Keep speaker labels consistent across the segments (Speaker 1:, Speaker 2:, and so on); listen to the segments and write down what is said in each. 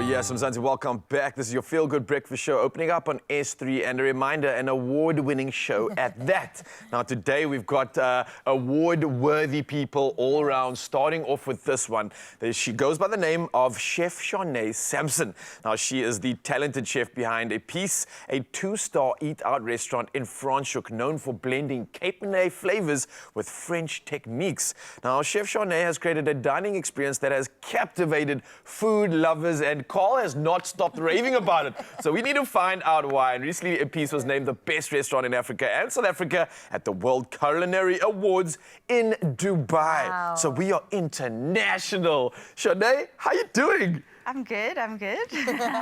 Speaker 1: yes, Mzansi, welcome back. This is your Feel Good Breakfast Show opening up on S3, and a reminder, an award-winning show at that. Now, today we've got award-worthy people all around, starting off with this one. She goes by the name of Chef Charne Sampson. Now, she is the talented chef behind Expresso, a 2-star eat-out restaurant in Franschhoek, known for blending Cape Malay flavors with French techniques. Now, Chef Charne has created a dining experience that has captivated food lovers, and Carl has not stopped raving about it. So we need to find out why. And recently, Expresso was named the best restaurant in Africa and South Africa at the World Culinary Awards in Dubai.
Speaker 2: Wow.
Speaker 1: So we are international. Charne, how you doing?
Speaker 2: I'm good.
Speaker 1: I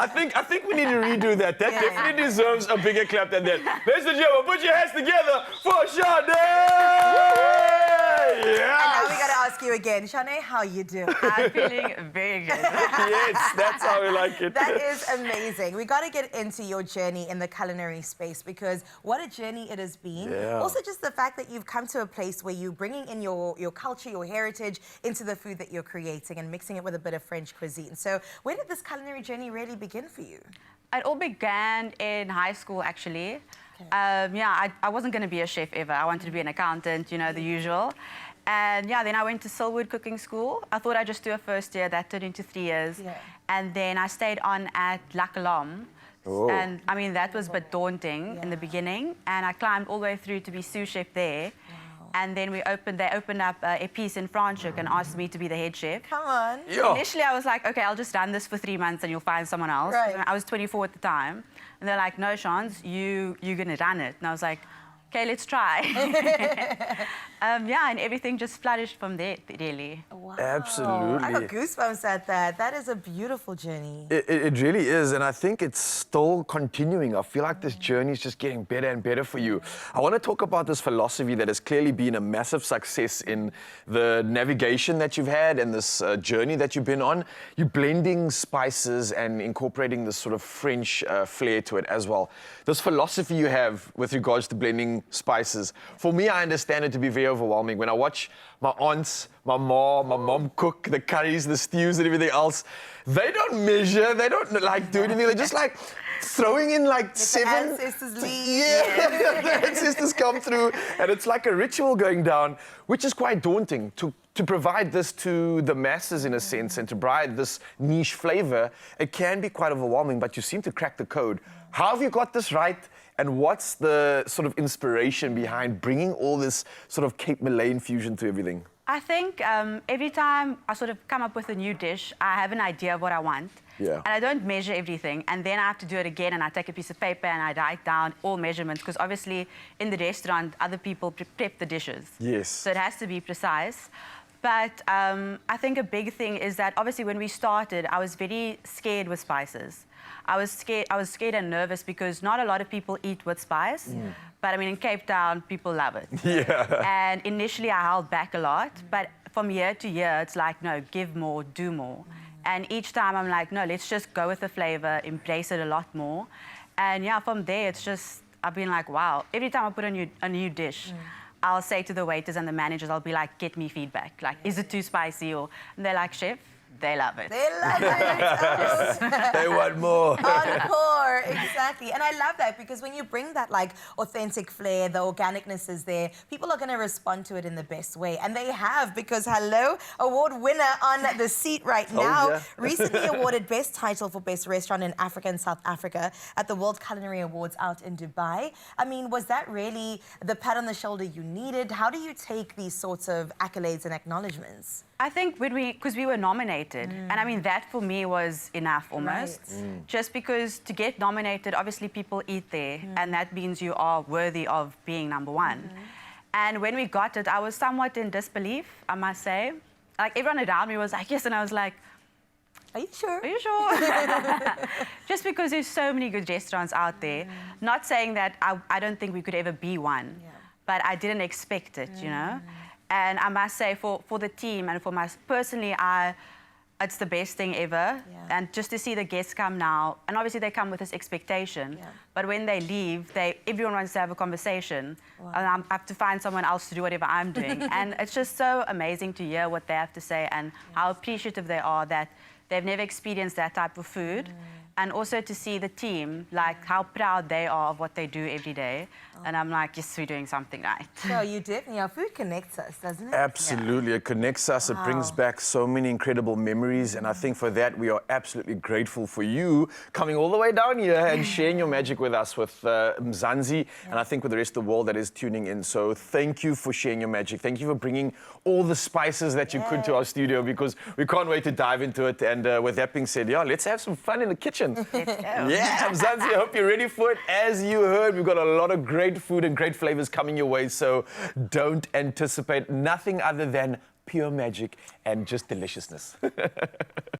Speaker 1: think we need to redo that. That definitely deserves a bigger clap than that. Ladies and gentlemen, put your hands together for Charne!
Speaker 3: And now we got to ask you again, Charne, how you doing?
Speaker 2: I'm feeling very good.
Speaker 1: Yes, that's how we like it.
Speaker 3: That is amazing. We got to get into your journey in the culinary space, because what a journey it has been.
Speaker 1: Yeah.
Speaker 3: Also, just the fact that you've come to a place where you're bringing in your culture, your heritage into the food that you're creating and mixing it with a bit of French cuisine. So where did this culinary journey really begin for you?
Speaker 2: It all began in high school, actually. I wasn't going to be a chef ever. I wanted to be an accountant, you know, the usual. And yeah, then I went to Silwood cooking school. I thought I'd just do a first year. That turned into 3 years.
Speaker 3: Yeah.
Speaker 2: And then I stayed on at La Colombe.
Speaker 1: Oh.
Speaker 2: And I mean, that was a bit daunting in the beginning. And I climbed all the way through to be sous chef there. And then they opened up a piece in Franschhoek and asked me to be the head chef.
Speaker 3: Come on.
Speaker 1: Yeah.
Speaker 2: Initially, I was like, okay, I'll just run this for 3 months and you'll find someone else.
Speaker 3: Right.
Speaker 2: I was 24 at the time. And they're like, no, Shans, you're going to run it. And I was like, okay, let's try. And everything just flourished from there, really.
Speaker 3: Wow.
Speaker 1: Absolutely.
Speaker 3: I got goosebumps at that. That is a beautiful journey.
Speaker 1: It really is, and I think it's still continuing. I feel like this journey is just getting better and better for you. I want to talk about this philosophy that has clearly been a massive success in the navigation that you've had and this journey that you've been on. You're blending spices and incorporating this sort of French flair to it as well. This philosophy you have with regards to blending spices, for me, I understand it to be very overwhelming. When I watch my aunts, my mom cook the curries, the stews and everything else, they don't measure, they don't like do anything, they're just like throwing in like seven...
Speaker 3: The ancestors leave.
Speaker 1: Yeah, the ancestors come through, and it's like a ritual going down, which is quite daunting to provide this to the masses in a sense, and to provide this niche flavor. It can be quite overwhelming, but you seem to crack the code. How have you got this right? And what's the sort of inspiration behind bringing all this sort of Cape Malay infusion to everything?
Speaker 2: I think every time I sort of come up with a new dish, I have an idea of what I want.
Speaker 1: Yeah.
Speaker 2: And I don't measure everything. And then I have to do it again, and I take a piece of paper and I write down all measurements, because obviously in the restaurant, other people prep the dishes.
Speaker 1: Yes.
Speaker 2: So it has to be precise. But I think a big thing is that obviously when we started, I was very scared with spices. I was scared and nervous because not a lot of people eat with spice. But I mean, in Cape Town, people love it.
Speaker 1: Yeah.
Speaker 2: And initially I held back a lot, but from year to year, it's like, no, give more, do more. And each time I'm like, no, let's just go with the flavor, embrace it a lot more. And yeah, from there, it's just, I've been like, wow. Every time I put a new dish, I'll say to the waiters and the managers, I'll be like, get me feedback. Like, is it too spicy? And they're like, chef, they love it.
Speaker 3: They love it.
Speaker 1: They want more.
Speaker 3: Encore, exactly. And I love that, because when you bring that like authentic flair, the organicness is there, people are going to respond to it in the best way. And they have, because hello, award winner on the seat right now.
Speaker 1: Yeah.
Speaker 3: Recently awarded best title for best restaurant in Africa and South Africa at the World Culinary Awards out in Dubai. I mean, was that really the pat on the shoulder you needed? How do you take these sorts of accolades and acknowledgements?
Speaker 2: I think because we were nominated, and I mean, that for me was enough almost.
Speaker 3: Right.
Speaker 2: Just because to get nominated, obviously people eat there, and that means you are worthy of being #1. And when we got it, I was somewhat in disbelief, I must say. Like, everyone around me was like, yes, and I was like,
Speaker 3: Are you sure?
Speaker 2: are you sure? Just because there's so many good restaurants out there. Not saying that I don't think we could ever be one, but I didn't expect it, you know? And I must say, for the team and for personally, it's the best thing ever. And just to see the guests come now, and obviously they come with this expectation, but when they leave, everyone wants to have a conversation. And I have to find someone else to do whatever I'm doing. And it's just so amazing to hear what they have to say and how appreciative they are that they've never experienced that type of food. And also to see the team, like how proud they are of what they do every day. And I'm like, yes, we're doing something right.
Speaker 3: So you definitely, our food connects us, doesn't it?
Speaker 1: Absolutely, it connects us. It brings back so many incredible memories, and I think for that we are absolutely grateful for you coming all the way down here and sharing your magic with us, with Mzansi, and I think with the rest of the world that is tuning in. So thank you for sharing your magic. Thank you for bringing all the spices that you could to our studio, because we can't wait to dive into it. And with that being said, yeah, let's have some fun in the kitchen.
Speaker 2: Let's go.
Speaker 1: Yeah, Mzansi, I hope you're ready for it. As you heard, we've got a lot of great food and great flavors coming your way, so don't anticipate nothing other than pure magic and just deliciousness.